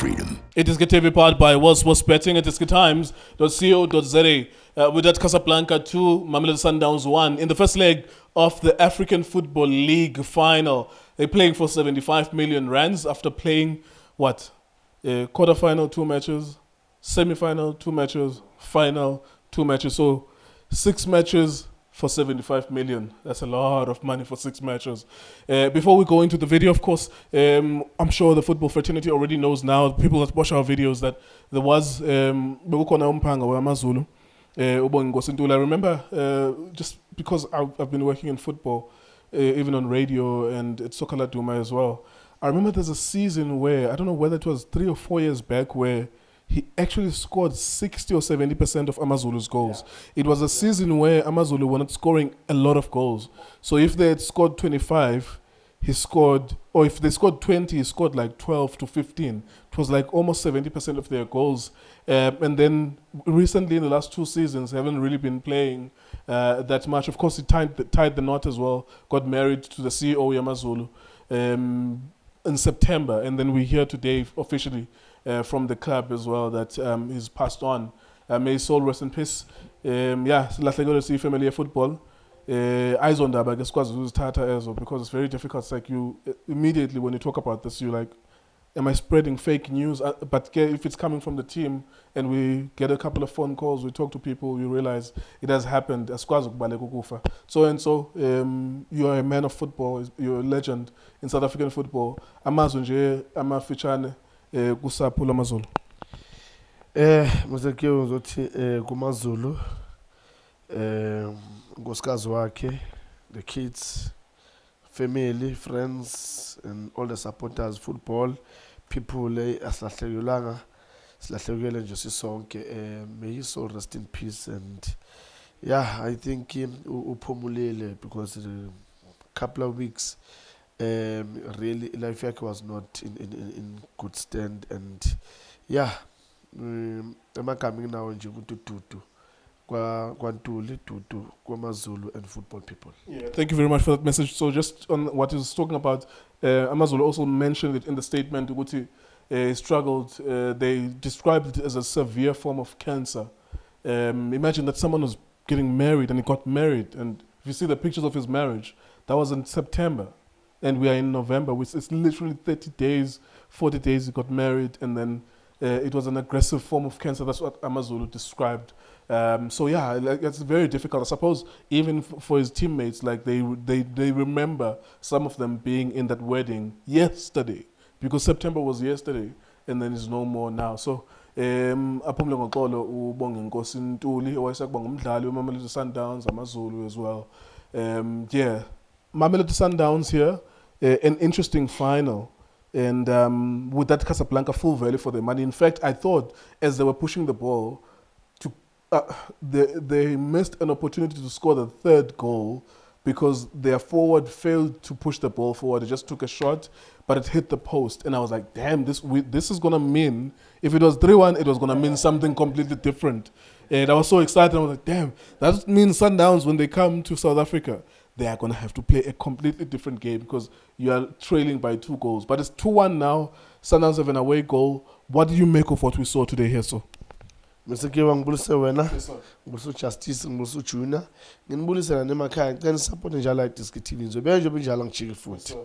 freedom. iDiskiTV powered by World Sports Betting at iDiskiTimes.co.za. Wydad Casablanca 2, Mamelodi Sundowns 1 in the first leg of the African Football League final. They're playing for 75 million rands after playing quarter-final 2 matches, semi-final 2 matches, final 2 matches. So 6 matches for 75 million. That's a lot of money for 6 matches. Before we go into the video, of course, I'm sure the football fraternity already knows now, people that watch our videos, that there was bekukhona umphanga wamaZulu. I remember, just because I've been working in football, even on radio and at Sokala Duma as well, I remember there's a season where, I don't know whether it was 3 or 4 years back, where he actually scored 60 or 70% of Amazulu's goals. Yeah. It was a season where Amazulu were not scoring a lot of goals. So if they had scored 25, he scored, or if they scored 20, he scored like 12 to 15. It was like almost 70% of their goals. And then recently in the last 2 seasons, haven't really been playing that much. Of course, he tied the knot as well, got married to the CEO, Yamazulu, in September. And then we hear today officially from the club as well that he's passed on. May his soul rest in peace. Silahlekile see family football. Eyes on that, but I guess because it's very difficult. It's like you immediately when you talk about this, you're like, am I spreading fake news? But if it's coming from the team and we get a couple of phone calls, we talk to people, you realize it has happened. So and so, you are a man of football, you're a legend in South African football. Amazon amafichane kusapho lamaZulu. Muzekyo uzothi kumaZulu nkosikazi wakhe, the kids, family, friends, and all the supporters, football, people asilahlekelanga, silahlekele nje sisonke. May his soul rest in peace. And I think uphumulile because a couple of weeks really life yakhe was not in good stand. And I'm coming now nje kututu kwaNtuli Tutu kwaMaZulu and football people. Yeah, thank you very much for that message. So just on what he was talking about, Amazulu also mentioned it in the statement. He struggled. They described it as a severe form of cancer. Imagine that someone was getting married and he got married, and if you see the pictures of his marriage, that was in September, and we are in November. It's literally 30 days, 40 days he got married, and then it was an aggressive form of cancer. That's what Amazulu described. It's very difficult. I suppose even for his teammates, like they remember some of them being in that wedding yesterday, because September was yesterday, and then it's no more now. So aphumule ngoxolo ubonge inkosi Ntuli owayesakubanga umdlali weMamelodi Sundowns amaZulu as well. Mamelodi Sundowns here, an interesting final. And Wydad Casablanca full value for their money. In fact, I thought as they were pushing the ball, they missed an opportunity to score the 3rd goal because their forward failed to push the ball forward. They just took a shot, but it hit the post. And I was like, damn, this is going to mean, if it was 3-1, it was going to mean something completely different. And I was so excited. I was like, damn, that means Sundowns, when they come to South Africa, they are going to have to play a completely different game because you are trailing by 2 goals. But it's 2-1 now. Sundowns have an away goal. What do you make of what we saw today here, so? Mr. Kewa ngibulise wena, ngibulise Justice, ngibulise Junior. Nginibulise na nemakhaya ngicela support njalo iDiskiTV. Ngizobe nje njalo ngichike futhi.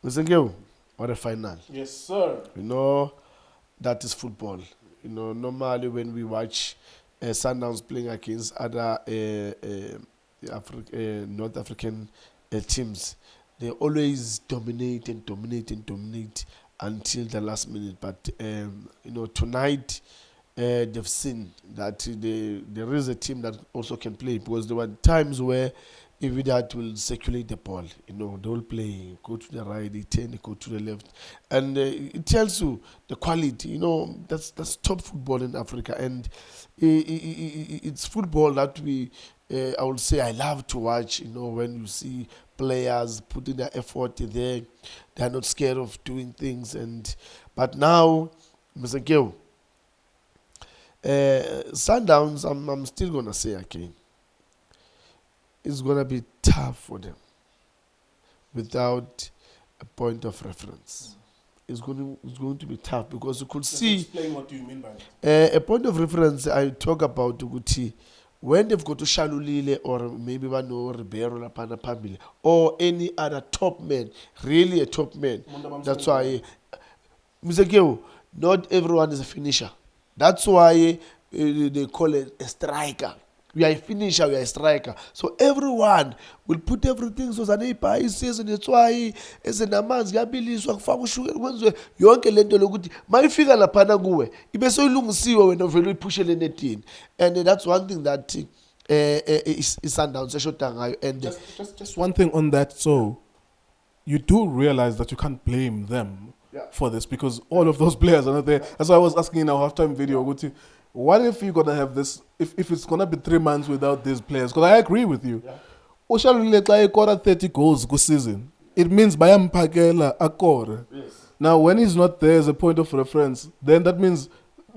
Mr. Kewa, what a final. Yes, sir. You know, that is football. You know, normally when we watch Sundowns playing against other North African teams, they always dominate until the last minute. But tonight they've seen that there is a team that also can play, because there were times where if Wydad will circulate the ball, they will play, go to the right, they turn, they go to the left, and it tells you the quality. That's top football in Africa, and it's football that I would say I love to watch. When you see players putting their effort there, they are not scared of doing things. But now, Mr. Gil, Sundowns, I'm still gonna say again, it's gonna be tough for them without a point of reference. it's going to be tough because you could see. Explain what do you mean by that? A point of reference I talk about Uguti when they've got to Shalulile or maybe Vano Ribeiro Lapana Pamile or any other top man, really a top man. That's why Mr. not everyone is a finisher. That's why they call it a striker. We are a finisher, we are a striker. So everyone will put everything so Zanepa is says and it's why as an amans Gabili so Famushu yonke lento lokuthi mayifika lapha kuwe ibe soyilungisiwe wena vele uyiphushe le netini. And that's one thing that is Sundowns eshota ngayo. And just one thing on that, so you do realize that you can't blame them for this because all of those players are not there. That's why I was asking in our halftime video, what if you're gonna have this? If it's gonna be 3 months without these players? Because I agree with you. Oshalulile got 30 goals this season. It means Bayam Pagela Akor. Now, when he's not there as a point of reference, then that means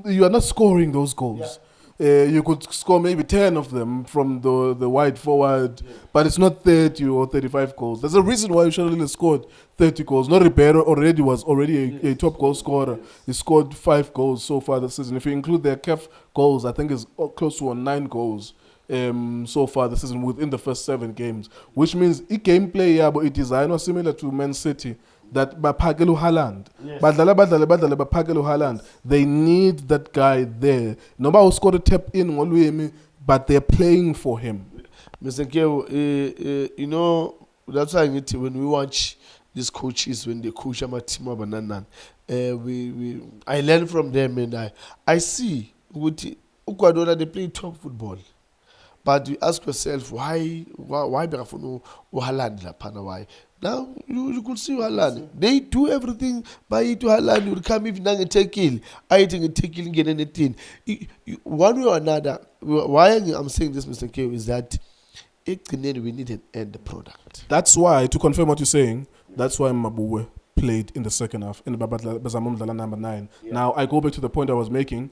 you are not scoring those goals. You could score maybe 10 of them from the wide forward, but it's not 30 or 35 goals. There's a reason why Oshalulile scored 30 goals. No, Ribeiro was already a top goal scorer. He scored 5 goals so far this season. If you include their CAF goals, I think it's close to 9 goals so far this season within the first 7 games, which means the gameplay but it is similar to Man City. That Bapagelu Haaland, badlala Bapagelu Haaland, they need that guy there. Nobody will score a tap in, but they're playing for him. Mr. Keo, you know, that's why when we watch these coaches, when they coach our team, I learn from them and I see Ecuador, they play top football. But you ask yourself, why Berafunu or Haaland? Why? Now, you could see Haaland. They do everything by it to Haaland. You will come even and take kill. I think a take kill get anything. One way or another, why I'm saying this, Mr. K, is that we need an end product. That's why, to confirm what you're saying, that's why Mabuwe played in the second half in the number 9. Now, I go back to the point I was making.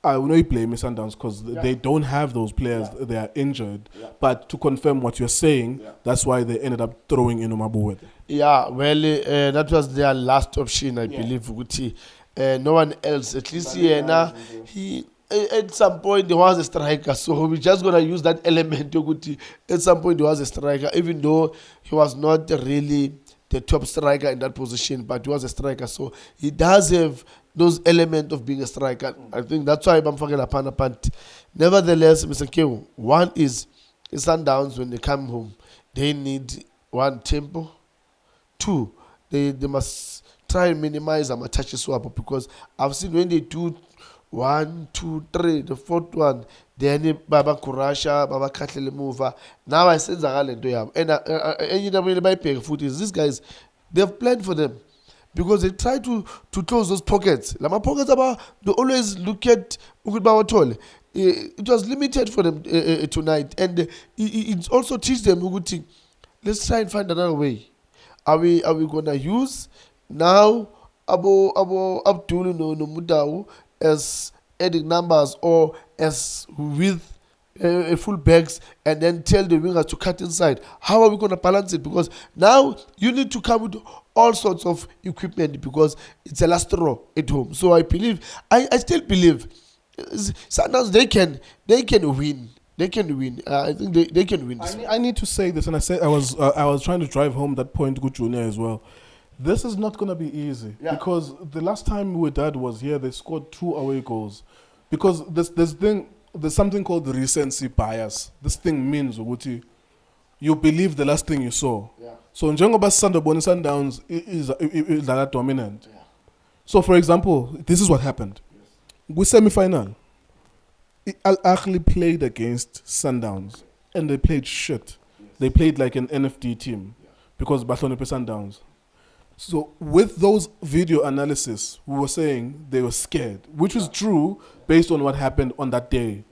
I know you play Sundowns because they don't have those players. They are injured. But to confirm what you're saying, that's why they ended up throwing in Umabuwe. Yeah, well, that was their last option, I believe. No one else. At least he at some point there was a striker, so we're just gonna use that element. At some point there was a striker, even though he was not really the top striker in that position, but he was a striker, so he does have those elements of being a striker. I think that's why I'm forgetting upon pant. Nevertheless, Mr. K, one is Sundowns when they come home, they need one tempo. 2, they must try and minimize a touch swap because I've seen when they do 1, 2, 3, the 4th one, then Baba Kurasha, Baba Katlele Mover. Now I said Zagalendo and you know by paying foot is these guys, they've planned for them. Because they try to close those pockets. Lama pockets about they always look at Ukubawatole. It was limited for them tonight, and it also teach them Uguti. Let's try and find another way. Are we gonna use now Abo Abdul no Mudau as adding numbers or as with full backs and then tell the wingers to cut inside? How are we going to balance it? Because now you need to come with all sorts of equipment because it's a last straw at home. So I believe, I still believe, sometimes they can win. They can win. I think they can win. I need to say this, and I was trying to drive home that point, good Junior as well. This is not going to be easy because the last time Wydad was here, they scored 2 away goals. Because there's something called the recency bias. This thing means you believe the last thing you saw. So Njengoba Sundowns is that dominant. So for example, this is what happened. With semi-final, Al Ahly played against Sundowns and they played shit. They played like an NFD team because Barcelona played Sundowns. So with those video analysis, we were saying they were scared, which was true based on what happened on that day.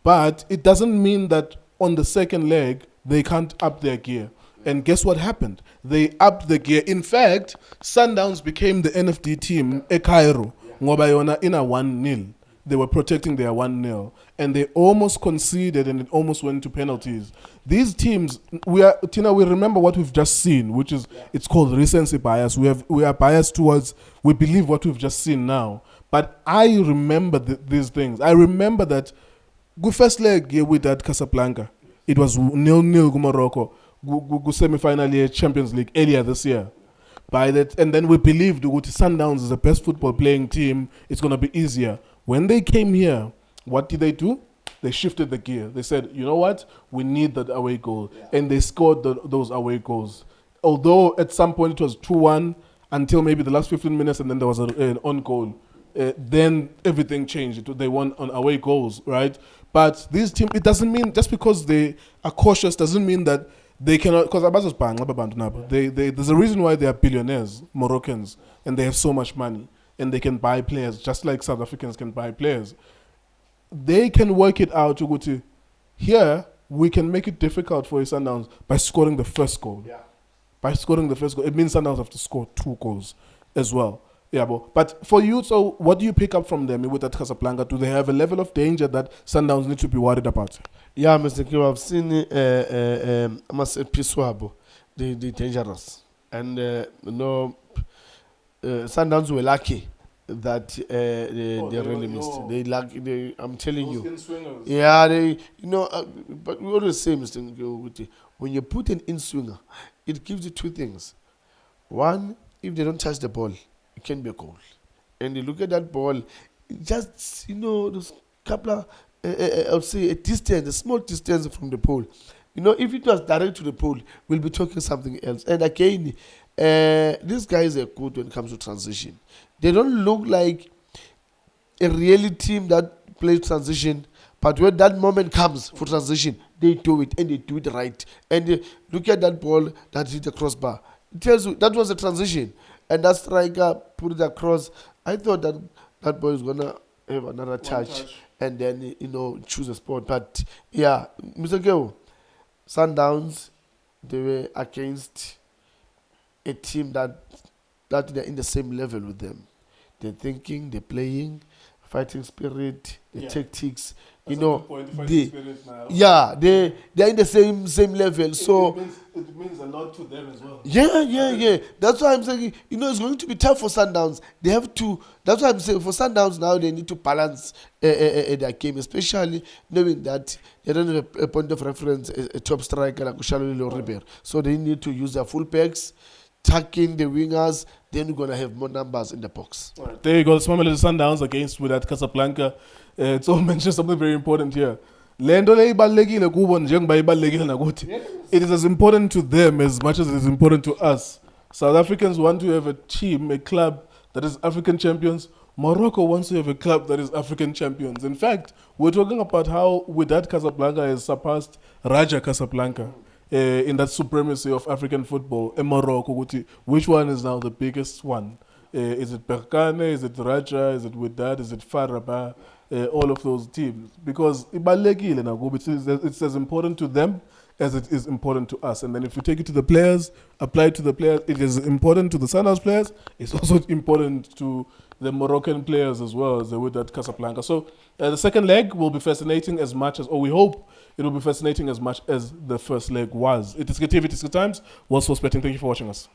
But it doesn't mean that on the second leg, they can't up their gear. And guess what happened? They upped the gear. In fact, Sundowns became the NFD team, Cairo, ngoba yona in a 1-0. they were protecting their 1-0, and they almost conceded, and it almost went to penalties. These teams, we remember what we've just seen, which is it's called recency bias. We are biased towards, we believe what we've just seen now. But I remember these things. I remember that good first leg here with that Casablanca, it was 0-0 Morocco, semi-final year Champions League earlier this year. By that, and then we believed that Sundowns is the best football playing team. It's going to be easier. When they came here, what did they do? They shifted the gear. They said, you know what? We need that away goal. Yeah. And they scored those away goals. Although at some point it was 2-1 until maybe the last 15 minutes, and then there was an on goal. Then everything changed. They won on away goals, right? But this team, it doesn't mean, just because they are cautious, doesn't mean that they cannot, because there's a reason why they are billionaires, Moroccans, and they have so much money, and they can buy players just like South Africans can buy players. They can work it out to go to here. We can make it difficult for Sundowns by scoring the first goal. Yeah. By scoring the first goal, it means Sundowns have to score 2 goals as well. Yeah, but for you, so what do you pick up from them with that Casablanca? Do they have a level of danger that Sundowns need to be worried about? Yeah, Mr. Q, I've seen Piswabo, they're dangerous. And, Sundowns were lucky that they really missed. I'm telling you. Yeah, but we always say, Mr. Q, when you put an in-swinger, it gives you 2 things. One, if they don't touch the ball, it can be a goal. And you look at that ball, just, those couple of, I would say a small distance from the pole. If it was direct to the pole, we'll be talking something else. And again, these guys are good when it comes to transition. They don't look like a really team that plays transition, but when that moment comes for transition, they do it, and they do it right. And look at that ball that hit the crossbar. It tells you that was a transition. And that striker put it across. I thought that boy is going to have another touch and then, choose a spot. But, yeah, Mr. Geo, Sundowns, they were against a team that they're in the same level with them. They're thinking, they're playing, fighting spirit, the tactics. They're in the same level. So it means a lot to them as well. Yeah. That's why I'm saying, it's going to be tough for Sundowns. They have to. That's why I'm saying for Sundowns now they need to balance their game, especially knowing that they don't have a point of reference, a top striker like Ushalolo Ribeiro. So they need to use their full backs, tuck in the wingers. Then we're gonna have more numbers in the box. Right. There you go. Mamelodi Sundowns against Wydad Casablanca. It's all mentioned something very important here. It is as important to them as much as it is important to us. South Africans want to have a team, a club that is African champions. Morocco wants to have a club that is African champions. In fact, we're talking about how Wydad Casablanca has surpassed Raja Casablanca in that supremacy of African football. In Morocco, which one is now the biggest one? Is it Berkane? Is it Raja? Is it Wydad? Is it Faraba? All of those teams. Because it's as important to them as it is important to us. And then if you take it to the players, apply it to the players, it is important to the Sundowns players. It's also important to the Moroccan players as well as with that Casablanca. So the second leg will be fascinating as much as, or we hope it will be fascinating as much as the first leg was. It is iDiskiTV, it is Good Times. World Sports Betting. Thank you for watching us.